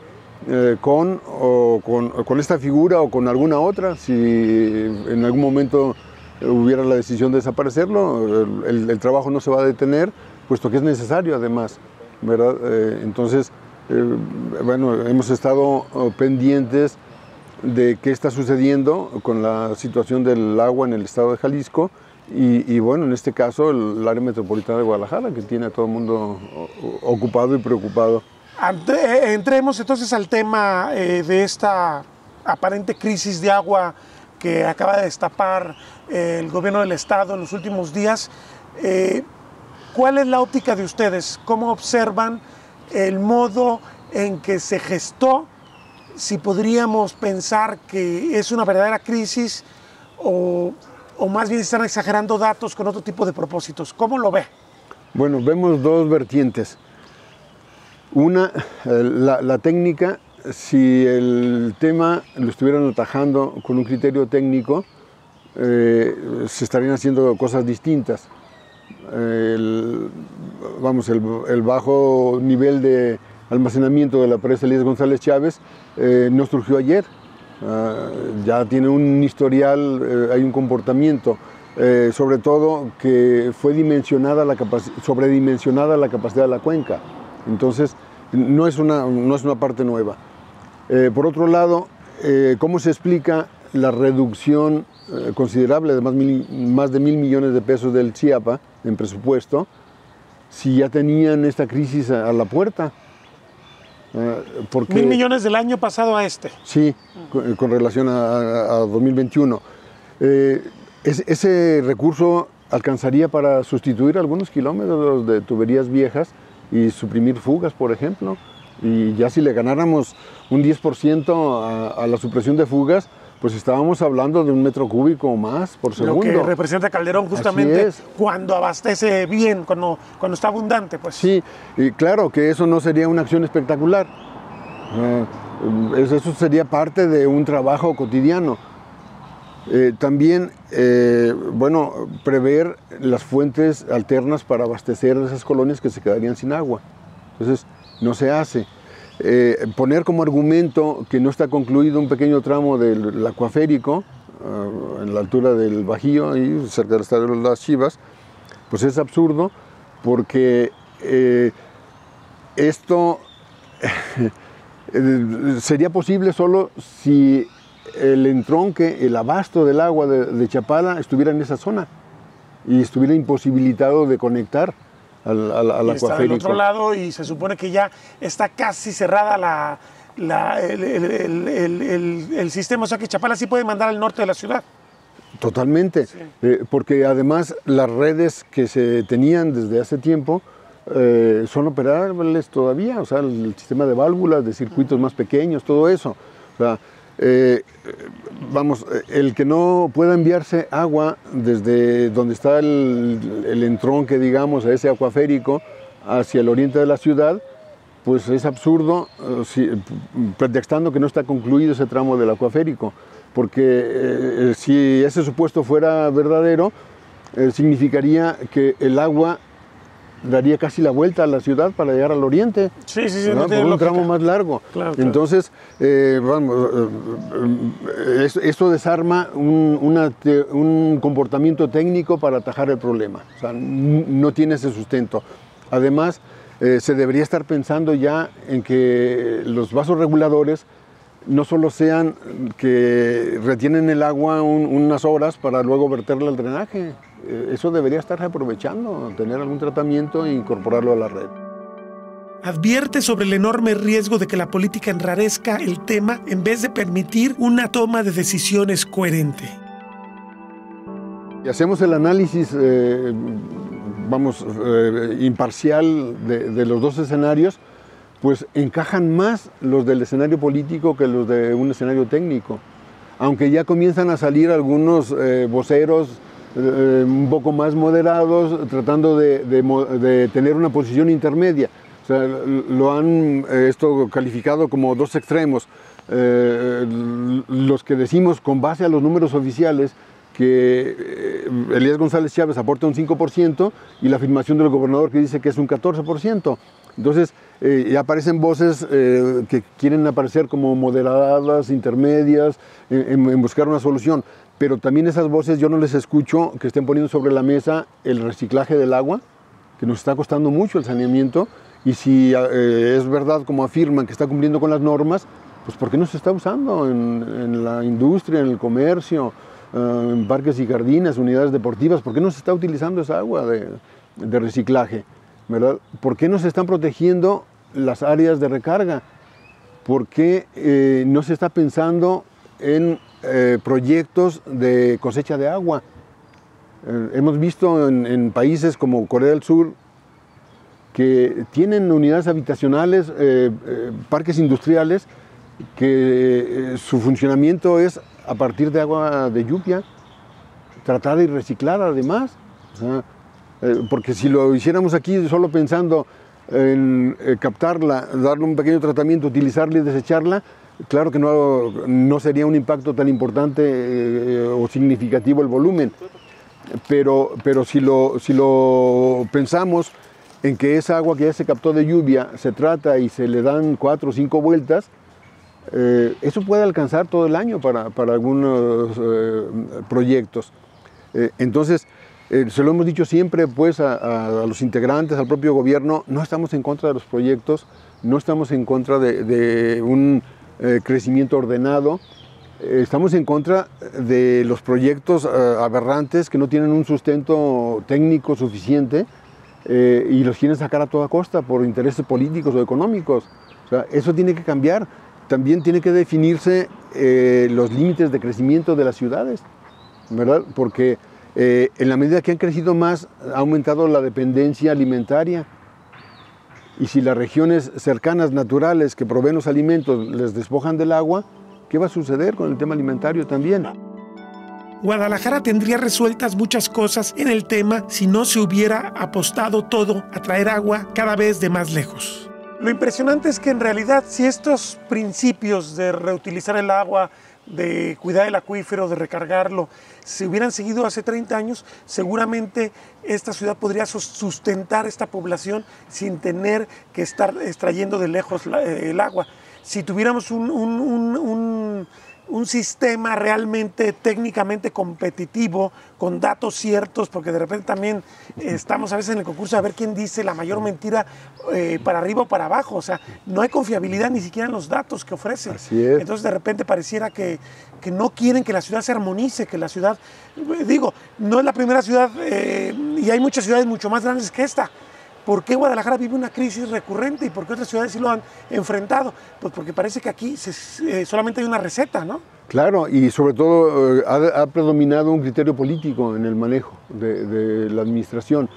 con esta figura o con alguna otra. Si en algún momento hubiera la decisión de desaparecerlo, el trabajo no se va a detener, puesto que es necesario además, ¿verdad? Entonces, bueno, hemos estado pendientes de qué está sucediendo con la situación del agua en el estado de Jalisco y bueno, en este caso el área metropolitana de Guadalajara, que tiene a todo el mundo ocupado y preocupado. Entremos entonces al tema de esta aparente crisis de agua que acaba de destapar el gobierno del estado en los últimos días. ¿Cuál es la óptica de ustedes? ¿Cómo observan el modo en que se gestó? Si podríamos pensar que es una verdadera crisis o más bien están exagerando datos con otro tipo de propósitos. ¿Cómo lo ve? Bueno, vemos dos vertientes. Una, la técnica, si el tema lo estuvieran atajando con un criterio técnico, se estarían haciendo cosas distintas. El bajo nivel de almacenamiento de la presa Elías González Chávez no surgió ayer. Ya tiene un historial, hay un comportamiento, sobre todo que fue sobredimensionada la capacidad de la cuenca. Entonces, no es una parte nueva. Por otro lado, ¿cómo se explica la reducción considerable de más de 1.000 millones de pesos del CIAPA en presupuesto si ya tenían esta crisis a la puerta? Porque, 1.000 millones del año pasado a este. Sí, con relación a 2021. Ese recurso alcanzaría para sustituir algunos kilómetros de tuberías viejas y suprimir fugas, por ejemplo. Y ya si le ganáramos un 10% a la supresión de fugas, pues estábamos hablando de 1 metro cúbico más por segundo. Lo que representa Calderón justamente cuando abastece bien, cuando está abundante, pues. Sí, y claro que eso no sería una acción espectacular. Eso sería parte de un trabajo cotidiano. También, bueno, prever las fuentes alternas para abastecer esas colonias que se quedarían sin agua. Entonces, no se hace. Poner como argumento que no está concluido un pequeño tramo del acuaférico, en la altura del Bajío, ahí cerca del estadio de las Chivas, pues es absurdo, porque esto sería posible solo si el entronque, el abasto del agua de Chapala estuviera en esa zona y estuviera imposibilitado de conectar al acuaférico. Está del otro lado y se supone que ya está casi cerrada el sistema, o sea que Chapala sí puede mandar al norte de la ciudad. Totalmente, sí. Porque además las redes que se tenían desde hace tiempo son operables todavía, o sea, el sistema de válvulas, de circuitos más pequeños, todo eso. O sea, vamos, el que no pueda enviarse agua desde donde está el entronque, digamos, a ese acuaférico hacia el oriente de la ciudad, pues es absurdo, pretextando que no está concluido ese tramo del acuaférico, porque si ese supuesto fuera verdadero, significaría que el agua daría casi la vuelta a la ciudad para llegar al oriente, sí, no por un tramo más largo. Claro. Entonces, vamos, esto desarma un comportamiento técnico para atajar el problema. O sea, no tiene ese sustento. Además, se debería estar pensando ya en que los vasos reguladores no solo sean que retienen el agua unas horas para luego verterla al drenaje. Eso debería estarse aprovechando, tener algún tratamiento e incorporarlo a la red. Advierte sobre el enorme riesgo de que la política enrarezca el tema en vez de permitir una toma de decisiones coherente. Y hacemos el análisis, imparcial de los dos escenarios, pues encajan más los del escenario político que los de un escenario técnico. Aunque ya comienzan a salir algunos voceros un poco más moderados, tratando de tener una posición intermedia. O sea, lo han esto calificado como dos extremos. Los que decimos con base a los números oficiales que Elías González Chávez aporta un 5% y la afirmación del gobernador que dice que es un 14%. Entonces ya aparecen voces que quieren aparecer como moderadas, intermedias, en buscar una solución. Pero también esas voces yo no les escucho que estén poniendo sobre la mesa el reciclaje del agua, que nos está costando mucho el saneamiento, y si es verdad, como afirman, que está cumpliendo con las normas, pues ¿por qué no se está usando en la industria, en el comercio, en parques y jardines, unidades deportivas? ¿Por qué no se está utilizando esa agua de reciclaje? ¿Verdad? ¿Por qué no se están protegiendo las áreas de recarga? ¿Por qué no se está pensando en proyectos de cosecha de agua? Hemos visto en países como Corea del Sur que tienen unidades habitacionales, parques industriales, que su funcionamiento es a partir de agua de lluvia, tratada y reciclada además. O sea, porque si lo hiciéramos aquí solo pensando en captarla, darle un pequeño tratamiento, utilizarla y desecharla, claro que no sería un impacto tan importante o significativo el volumen. Pero si lo pensamos en que esa agua que ya se captó de lluvia se trata y se le dan 4 o 5 vueltas, eso puede alcanzar todo el año para algunos proyectos. Entonces, se lo hemos dicho siempre pues, a los integrantes, al propio gobierno, no estamos en contra de los proyectos, no estamos en contra de un crecimiento ordenado, estamos en contra de los proyectos aberrantes que no tienen un sustento técnico suficiente y los quieren sacar a toda costa por intereses políticos o económicos. O sea, eso tiene que cambiar. También tiene que definirse los límites de crecimiento de las ciudades, ¿verdad? Porque en la medida que han crecido más, ha aumentado la dependencia alimentaria. Y si las regiones cercanas, naturales, que proveen los alimentos, les despojan del agua, ¿qué va a suceder con el tema alimentario también? Guadalajara tendría resueltas muchas cosas en el tema si no se hubiera apostado todo a traer agua cada vez de más lejos. Lo impresionante es que en realidad si estos principios de reutilizar el agua, de cuidar el acuífero, de recargarlo, si hubieran seguido hace 30 años, seguramente esta ciudad podría sustentar esta población sin tener que estar extrayendo de lejos el agua. Si tuviéramos un sistema realmente técnicamente competitivo, con datos ciertos, porque de repente también estamos a veces en el concurso a ver quién dice la mayor mentira para arriba o para abajo, o sea, no hay confiabilidad ni siquiera en los datos que ofrecen. Así es. Entonces de repente pareciera que no quieren que la ciudad se armonice, que la ciudad, digo, no es la primera ciudad y hay muchas ciudades mucho más grandes que esta. ¿Por qué Guadalajara vive una crisis recurrente y por qué otras ciudades sí lo han enfrentado? Pues porque parece que aquí solamente hay una receta, ¿no? Claro, y sobre todo ha predominado un criterio político en el manejo de la administración.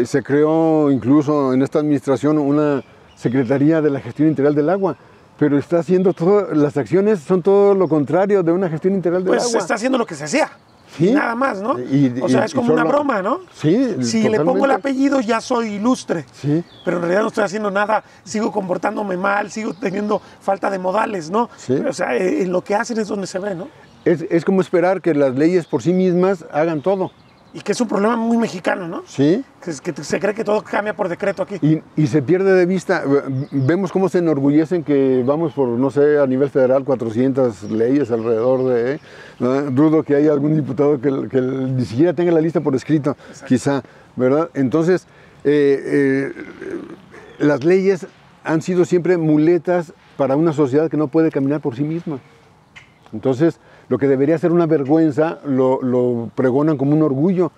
Se creó incluso en esta administración una Secretaría de la Gestión Integral del Agua, pero está haciendo las acciones son todo lo contrario de una gestión integral del agua. Pues está haciendo lo que se hacía. ¿Sí? Nada más, ¿no? O sea, es como una broma, ¿no? Sí, si totalmente. le pongo el apellido ya soy ilustre, sí. Pero en realidad no estoy haciendo nada, sigo comportándome mal, sigo teniendo falta de modales, ¿no? Sí. O sea, en lo que hacen es donde se ve, ¿no? Es como esperar que las leyes por sí mismas hagan todo. Y que es un problema muy mexicano, ¿no? Sí. Que se cree que todo cambia por decreto aquí. Y se pierde de vista, vemos cómo se enorgullecen que vamos por, no sé, a nivel federal 400 leyes alrededor de... ¿no? Dudo que haya algún diputado que ni siquiera tenga la lista por escrito, exacto, quizá, ¿verdad? Entonces, las leyes han sido siempre muletas para una sociedad que no puede caminar por sí misma. Entonces, lo que debería ser una vergüenza, lo pregonan como un orgullo.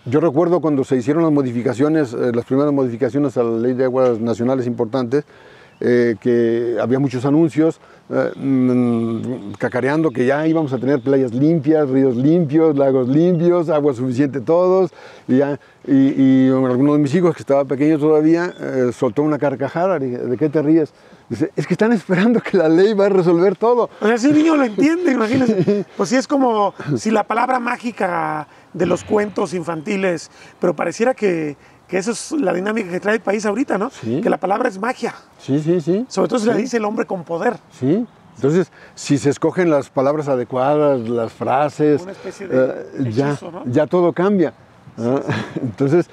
Yo recuerdo cuando se hicieron las modificaciones, las primeras modificaciones a la Ley de Aguas Nacionales importantes, que había muchos anuncios cacareando que ya íbamos a tener playas limpias, ríos limpios, lagos limpios, agua suficiente todos. Y alguno de mis hijos, que estaba pequeño todavía, soltó una carcajada. ¿De qué te ríes? Dice, es que están esperando que la ley va a resolver todo. O sea, si un niño lo entiende, imagínense. Pues sí, es como si la palabra mágica de los cuentos infantiles, pero pareciera que esa es la dinámica que trae el país ahorita, ¿no? Sí. Que la palabra es magia. Sí. Sobre todo si la dice el hombre con poder. Sí. Entonces, si se escogen las palabras adecuadas, las frases, una especie de hechizo, ¿no? Ya todo cambia. Entonces,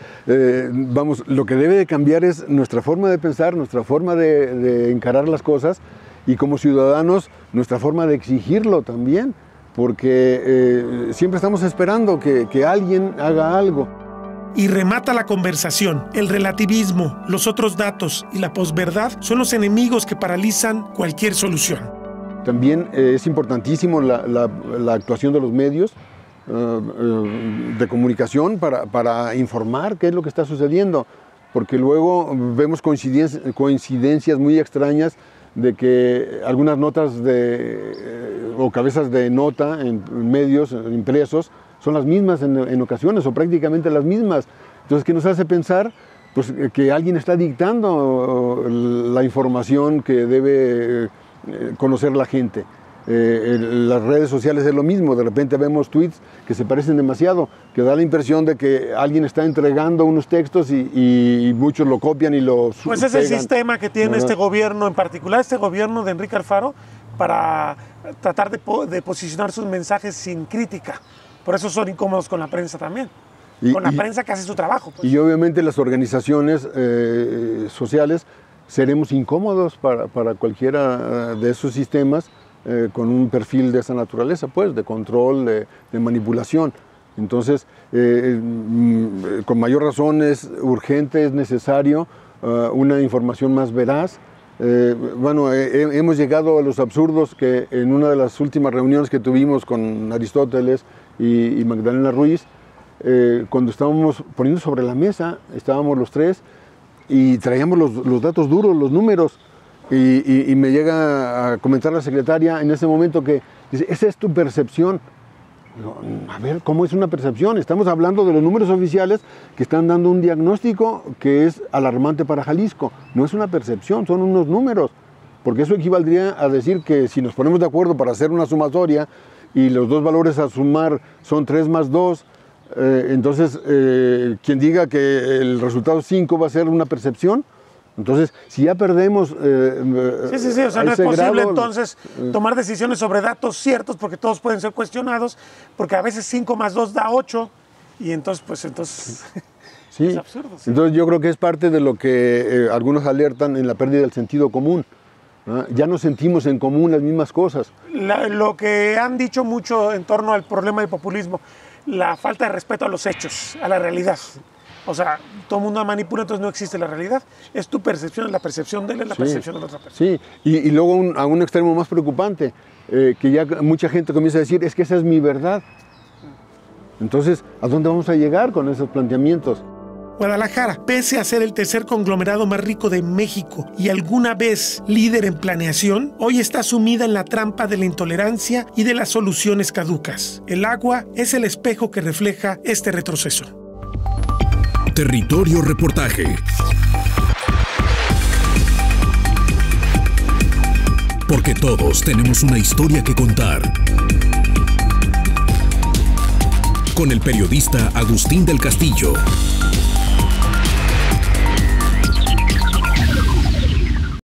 vamos, lo que debe de cambiar es nuestra forma de pensar, nuestra forma de encarar las cosas, y como ciudadanos, nuestra forma de exigirlo también, porque siempre estamos esperando que alguien haga algo. Y remata la conversación. El relativismo, los otros datos y la posverdad son los enemigos que paralizan cualquier solución. También es importantísimo la actuación de los medios de comunicación para informar qué es lo que está sucediendo, porque luego vemos coincidencias muy extrañas de que algunas notas o cabezas de nota en medios impresos son las mismas en ocasiones, o prácticamente las mismas. Entonces, ¿qué nos hace pensar? Pues que alguien está dictando la información que debe conocer la gente. Las redes sociales es lo mismo, de repente vemos tweets que se parecen demasiado, que da la impresión de que alguien está entregando unos textos y muchos lo copian y lo Pues es el sistema que tiene este gobierno, en particular este gobierno de Enrique Alfaro, para tratar de posicionar sus mensajes sin crítica. Por eso son incómodos con la prensa también. Con la prensa que hace su trabajo. Pues. Y obviamente las organizaciones sociales seremos incómodos para cualquiera de esos sistemas con un perfil de esa naturaleza, pues, de control, de manipulación. Entonces, con mayor razón es urgente, es necesario una información más veraz. Bueno, hemos llegado a los absurdos que en una de las últimas reuniones que tuvimos con Aristóteles y Magdalena Ruiz, cuando estábamos poniendo sobre la mesa, estábamos los tres y traíamos los datos duros, los números, y me llega a comentar la secretaria en ese momento que dice, esa es tu percepción. Digo, a ver, ¿cómo es una percepción? Estamos hablando de los números oficiales que están dando un diagnóstico que es alarmante para Jalisco. No es una percepción, son unos números, porque eso equivaldría a decir que si nos ponemos de acuerdo para hacer una sumatoria y los dos valores a sumar son 3 más 2, entonces quien diga que el resultado 5 va a ser una percepción. Entonces, si ya perdemos... Sí, o sea, no es posible entonces tomar decisiones sobre datos ciertos, porque todos pueden ser cuestionados, porque a veces 5 más 2 da 8, y entonces sí. Es absurdo. Sí. Entonces yo creo que es parte de lo que algunos alertan en la pérdida del sentido común. ¿No? Ya no sentimos en común las mismas cosas. Lo que han dicho mucho en torno al problema del populismo, la falta de respeto a los hechos, a la realidad. O sea, todo el mundo manipula, entonces no existe la realidad. Es tu percepción, es la percepción de él, es la percepción de la otra persona. Sí, y luego a un extremo más preocupante, que ya mucha gente comienza a decir, es que esa es mi verdad. Entonces, ¿a dónde vamos a llegar con esos planteamientos? Guadalajara, pese a ser el tercer conglomerado más rico de México y alguna vez líder en planeación, hoy está sumida en la trampa de la intolerancia y de las soluciones caducas. El agua es el espejo que refleja este retroceso. Territorio Reportaje. Porque todos tenemos una historia que contar. Con el periodista Agustín del Castillo.